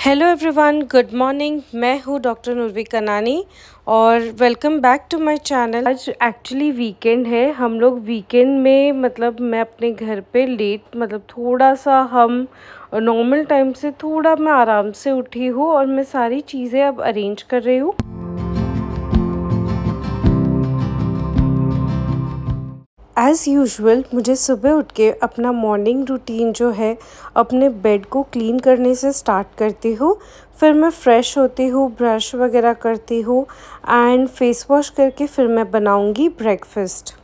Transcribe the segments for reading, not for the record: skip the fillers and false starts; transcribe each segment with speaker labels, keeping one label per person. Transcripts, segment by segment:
Speaker 1: Hello everyone, good morning. मैं हूँ doctor Nurvi Kanani और welcome back to my channel. आज एक्चुअली वीकेंड है। हम लोग वीकेंड में मैं अपने घर पे लेट थोड़ा सा हम नॉर्मल टाइम से थोड़ा मैं आराम से उठी हूँ और मैं सारी चीज़ें अब अरेंज कर रही हूँ। एज़ यूजुअल मुझे सुबह उठ के अपना मॉर्निंग रूटीन जो है अपने बेड को क्लीन करने से स्टार्ट करती हूँ। फिर मैं फ़्रेश होती हूँ, ब्रश वगैरह करती हूँ एंड फेस वॉश करके फिर मैं बनाऊँगी ब्रेकफ़ास्ट।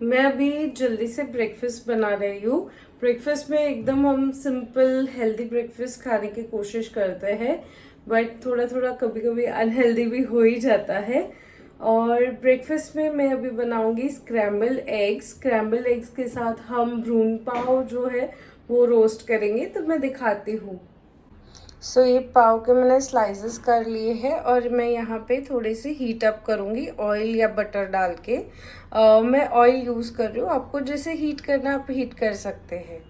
Speaker 1: मैं अभी जल्दी से ब्रेकफ़ास्ट बना रही हूँ। ब्रेकफ़ास्ट में एकदम हम सिंपल हेल्दी ब्रेकफ़ास्ट खाने की कोशिश करते हैं, बट थोड़ा थोड़ा कभी कभी अनहेल्दी भी हो ही जाता है। और ब्रेकफ़ास्ट में मैं अभी बनाऊँगी स्क्रैम्बल एग्स के साथ हम भ्रूण पाव जो है वो रोस्ट करेंगे, तो मैं दिखाती हूँ। सो ये पाव के मैंने स्लाइसेस कर लिए हैं और मैं यहाँ पे थोड़ी सी हीट अप करूँगी ऑयल या बटर डाल के। मैं ऑयल यूज़ कर रही हूँ, आपको जैसे हीट करना है आप हीट कर सकते हैं।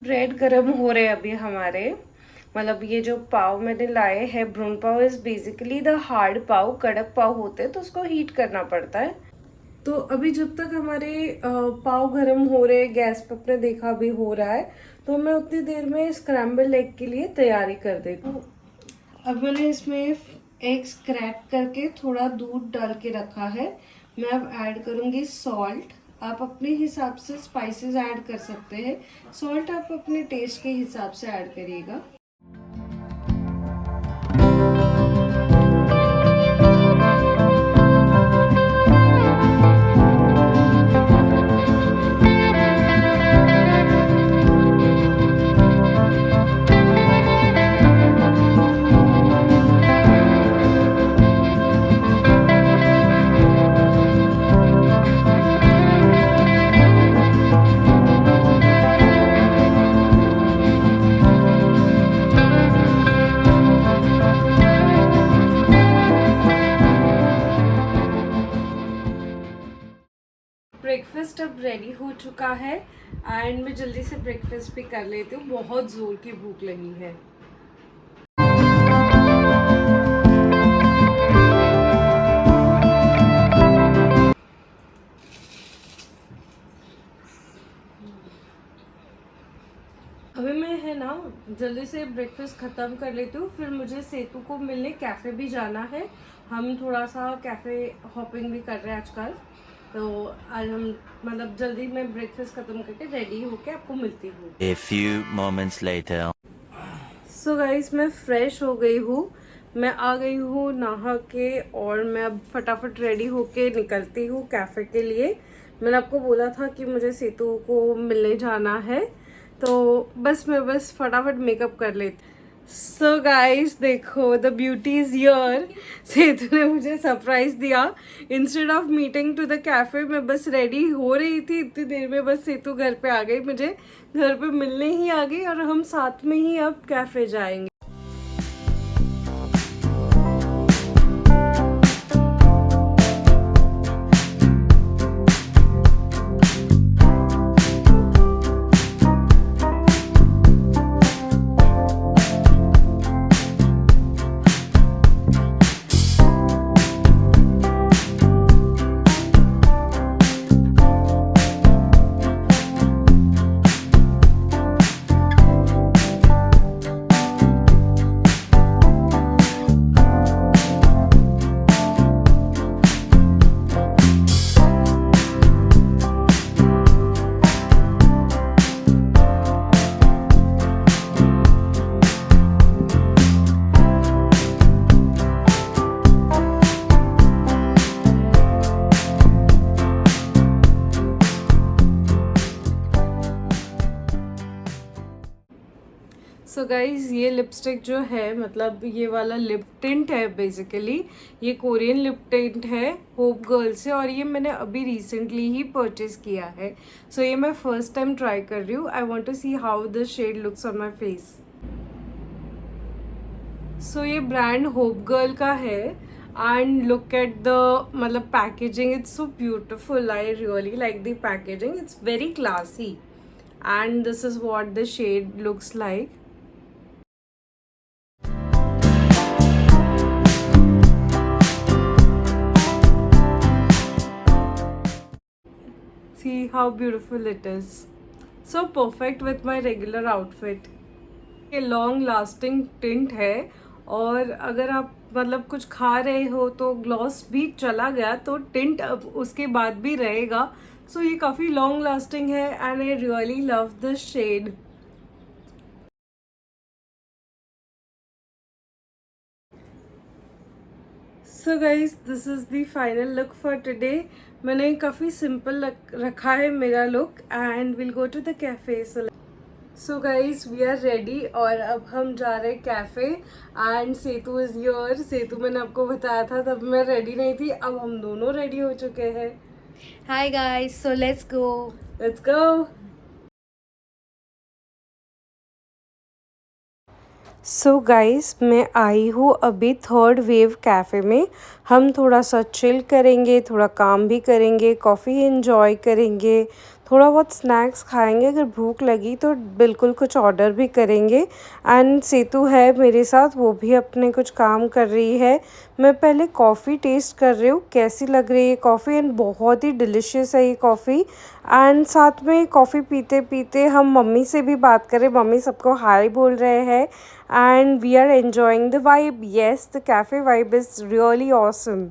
Speaker 1: ब्रेड गरम हो रहे अभी हमारे। ये जो पाव मैंने लाए हैं भ्रूण पाव इज बेसिकली द हार्ड पाव, कड़क पाव होते हैं तो उसको हीट करना पड़ता है। तो अभी जब तक हमारे पाव गरम हो रहे, गैस पे आपने देखा भी हो रहा है, तो मैं उतनी देर में स्क्रैम्बल एग के लिए तैयारी कर देती हूँ। अब मैंने इसमें एग्स क्रैक करके थोड़ा दूध डाल के रखा है। मैं अब ऐड करूँगी सॉल्ट। आप अपने हिसाब से स्पाइसेस ऐड कर सकते हैं। सॉल्ट आप अपने टेस्ट के हिसाब से ऐड करिएगा। ब्रेकफास्ट अब रेडी हो चुका है एंड मैं जल्दी से ब्रेकफास्ट भी कर लेती हूँ, बहुत ज़ोर की भूख लगी है। अभी मैं है ना जल्दी से ब्रेकफास्ट ख़त्म कर लेती हूँ, फिर मुझे सेतु को मिलने कैफ़े भी जाना है। हम थोड़ा सा कैफ़े हॉपिंग भी कर रहे हैं आजकल, तो आज हम जल्दी मैं ब्रेकफास्ट ख़त्म करके रेडी होके आपको मिलती हूँ।
Speaker 2: A few moments later.
Speaker 1: So guys, मैं फ्रेश हो गई हूँ, मैं आ गई हूँ नहा के और मैं अब फटाफट रेडी होके निकलती हूँ कैफ़े के लिए। मैंने आपको बोला था कि मुझे सेतु को मिलने जाना है, तो मैं फटाफट मेकअप कर लेती। सो गाइस देखो, the beauty is here. Setu ने मुझे सरप्राइज दिया। Instead of meeting to the cafe मैं बस रेडी हो रही थी, इतनी देर में बस सेतु घर पे आ गई, मुझे घर पे मिलने ही आ गई और हम साथ में ही अब कैफे जाएंगे। गाइज ये लिपस्टिक जो है मतलब ये वाला लिप टिंट है बेसिकली, ये कोरियन लिप टिंट है होप गर्ल से, और ये मैंने अभी रिसेंटली ही परचेज किया है। सो ये मैं फर्स्ट टाइम ट्राई कर रही हूँ। I want to see how the shade looks on my face. So ये ब्रांड होप गर्ल का है एंड लुक एट द मतलब packaging, it's so beautiful. I really like the packaging, it's very classy and this is what the shade looks like. See how beautiful it is. So perfect with my regular outfit. ये long lasting tint है, और अगर आप मतलब कुछ खा रहे हो तो ग्लॉस भी चला गया तो टिंट उसके बाद भी रहेगा। सो ये काफ़ी लॉन्ग लास्टिंग है and I really love this shade. So guys this is the final look for today. मैंने काफ़ी सिंपल रखा है मेरा look and will go to the cafe. So guys we are ready और अब हम जा रहे हैं cafe and Setu is here. Setu मैंने आपको बताया था तब मैं रेडी नहीं थी, अब हम दोनों रेडी हो चुके हैं।
Speaker 3: Hi guys, so let's go.
Speaker 1: Let's go. So guys मैं आई हूँ अभी थर्ड वेव कैफ़े में। हम थोड़ा सा चिल करेंगे, थोड़ा काम भी करेंगे, कॉफ़ी एंजॉय करेंगे, थोड़ा बहुत स्नैक्स खाएंगे, अगर भूख लगी तो बिल्कुल कुछ ऑर्डर भी करेंगे। एंड सेतु है मेरे साथ, वो भी अपने कुछ काम कर रही है। मैं पहले कॉफ़ी टेस्ट कर रही हूँ कैसी लग रही है कॉफ़ी, एंड बहुत ही डिलिशियस है ये कॉफ़ी। एंड साथ में कॉफ़ी पीते पीते हम मम्मी से भी बात करें, मम्मी सबको हाय बोल रहे हैं and we are enjoying the vibe. Yes, the cafe vibe is really awesome.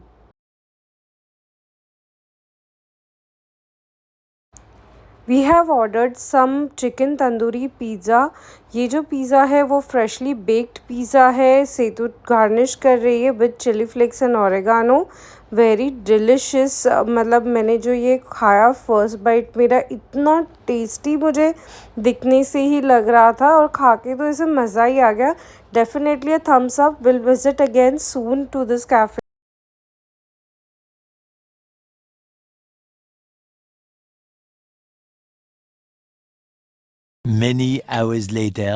Speaker 1: We have ordered some chicken tandoori pizza. ये जो पिज़्ज़ा है वो फ्रेशली बेक्ड पिज़्ज़ा है। सेतु गार्निश कर रही है with chilli flakes and oregano. Very delicious. मतलब मैंने जो ये खाया फर्स्ट बाइट मेरा इतना टेस्टी मुझे दिखने से ही लग रहा था, और खा के तो इसे मज़ा ही आ गया। Definitely a thumbs up. Will visit again soon to this cafe.
Speaker 2: Many hours later.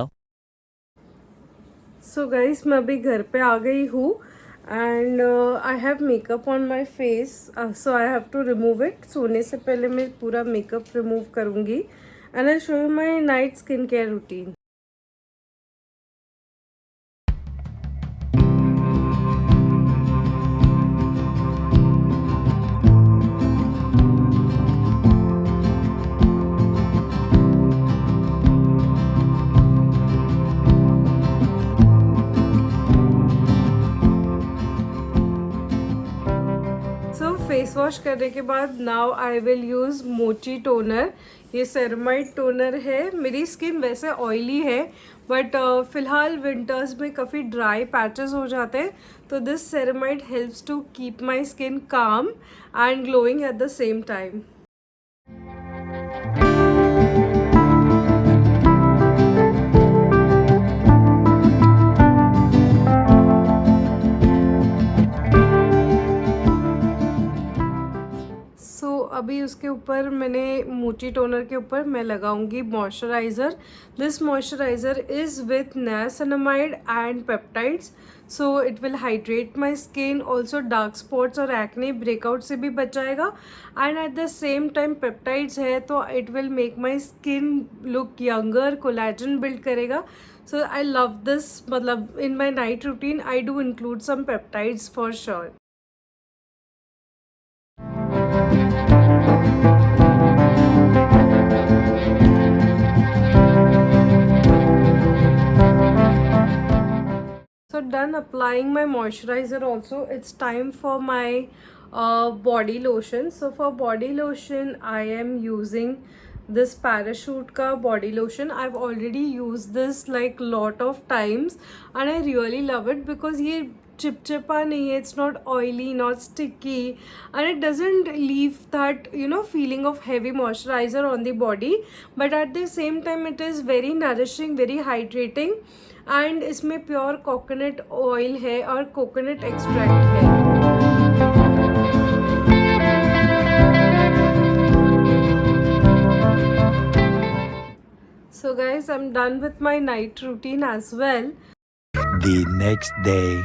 Speaker 1: So guys मैं अभी घर पे आ गई हूँ and I have makeup on my face, so I have to remove it. सोने से पहले मैं पूरा मेकअप रिमूव करूँगी and I show you my night skin care routine. Face wash करने के बाद नाउ आई विल यूज़ मोची टोनर। ये सेरामाइड टोनर है। मेरी स्किन वैसे ऑयली है बट फ़िलहाल विंटर्स में काफ़ी ड्राई पैचेस हो जाते हैं, तो this ceramide helps to keep my skin calm and glowing at the same time. अभी उसके ऊपर मैंने मोची टोनर के ऊपर मैं लगाऊंगी moisturiser. This moisturiser is with niacinamide and peptides, so it will hydrate my skin, also dark spots और एक्ने ब्रेकआउट से भी बचाएगा, and at the same time peptides है तो it will make my skin look younger, collagen build करेगा। So I love this. मतलब in my night routine I do include some peptides for sure. So done applying my moisturizer also, it's time for my body lotion. So for body lotion I am using this Parachute ka body lotion. I've already used this like lot of times and I really love it because ये चिपचिपा नहीं है, it's not oily, not sticky, and it doesn't leave that feeling of heavy moisturizer on the body, but at the same time it is very nourishing, very hydrating, and इसमें pure coconut oil है और coconut extract है. So guys, I'm done with my night routine as well.
Speaker 2: The next day.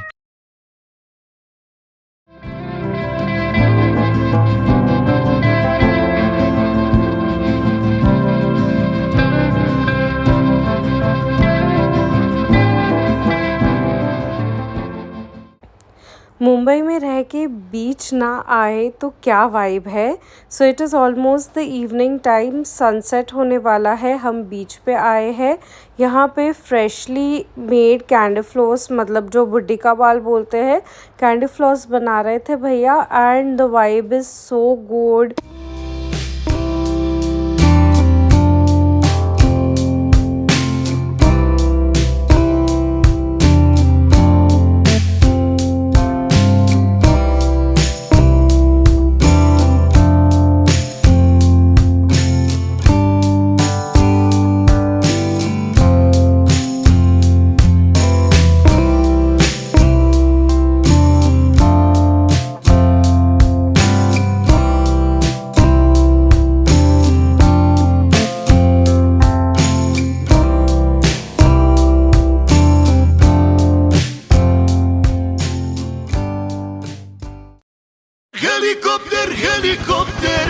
Speaker 1: Mumbai में रह के बीच ना आए तो क्या वाइब है. So it is almost the evening time, sunset होने वाला है. हम बीच पे आए हैं. यहाँ पे फ्रेशली मेड कैंडी फ्लॉस, मतलब जो बुड्ढी का बाल बोलते हैं, कैंडी फ्लॉस बना रहे थे भैया, and the vibe is so good.
Speaker 4: Helikopter, helikopter.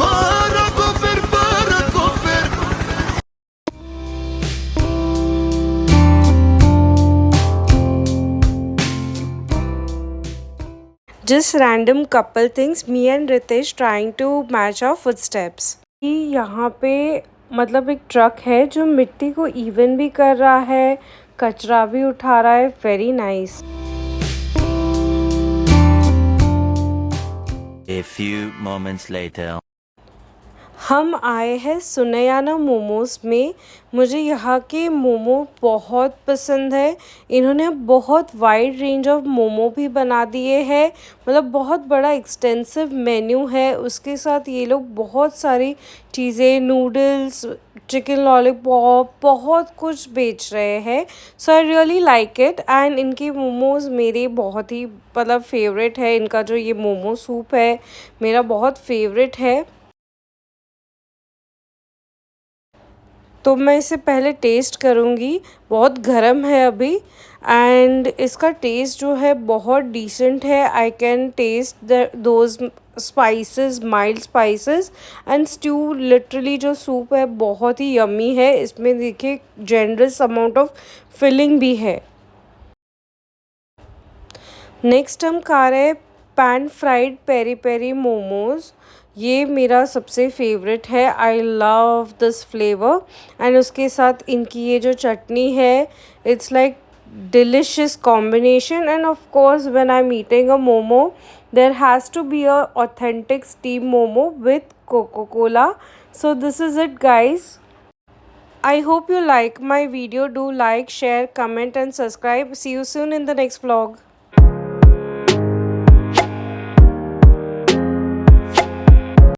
Speaker 4: Parakofer, parakofer.
Speaker 1: Just random couple things, me and Ritesh trying to match our footsteps. कि यहाँ पे मतलब एक ट्रक है जो मिट्टी को इवन भी कर रहा है, कचरा भी उठा रहा है. Very nice.
Speaker 2: A few moments later.
Speaker 1: हम आए हैं सुनैयाना मोमोज़ में. मुझे यहाँ के मोमो बहुत पसंद है. इन्होंने बहुत वाइड रेंज ऑफ मोमो भी बना दिए हैं, मतलब बहुत बड़ा एक्सटेंसिव मेन्यू है. उसके साथ ये लोग बहुत सारी चीज़ें, नूडल्स, चिकन लॉलीपॉप, बहुत कुछ बेच रहे हैं. So I really like it. And इनके मोमोज़ मेरे बहुत ही मतलब फेवरेट है. इनका जो ये मोमो सूप है मेरा बहुत फेवरेट है. तो मैं इसे पहले टेस्ट करूँगी. बहुत गर्म है अभी, एंड इसका टेस्ट जो है बहुत डिसेंट है. I can taste those spices, mild spices, and stew. Literally जो सूप है बहुत ही यम्मी है. इसमें देखिए जेनरस अमाउंट ऑफ फिलिंग भी है. नेक्स्ट हम खा रहे हैं pan fried peri peri momos. ये मेरा सबसे फेवरेट है. I love this flavour. And उसके साथ इनकी ये जो चटनी है, it's like delicious combination. And of course when I am eating a momo, there has to be a authentic steam momo with Coca Cola. So this is it guys. I hope you like my video. Do like, share, comment and subscribe. See you soon in the next vlog.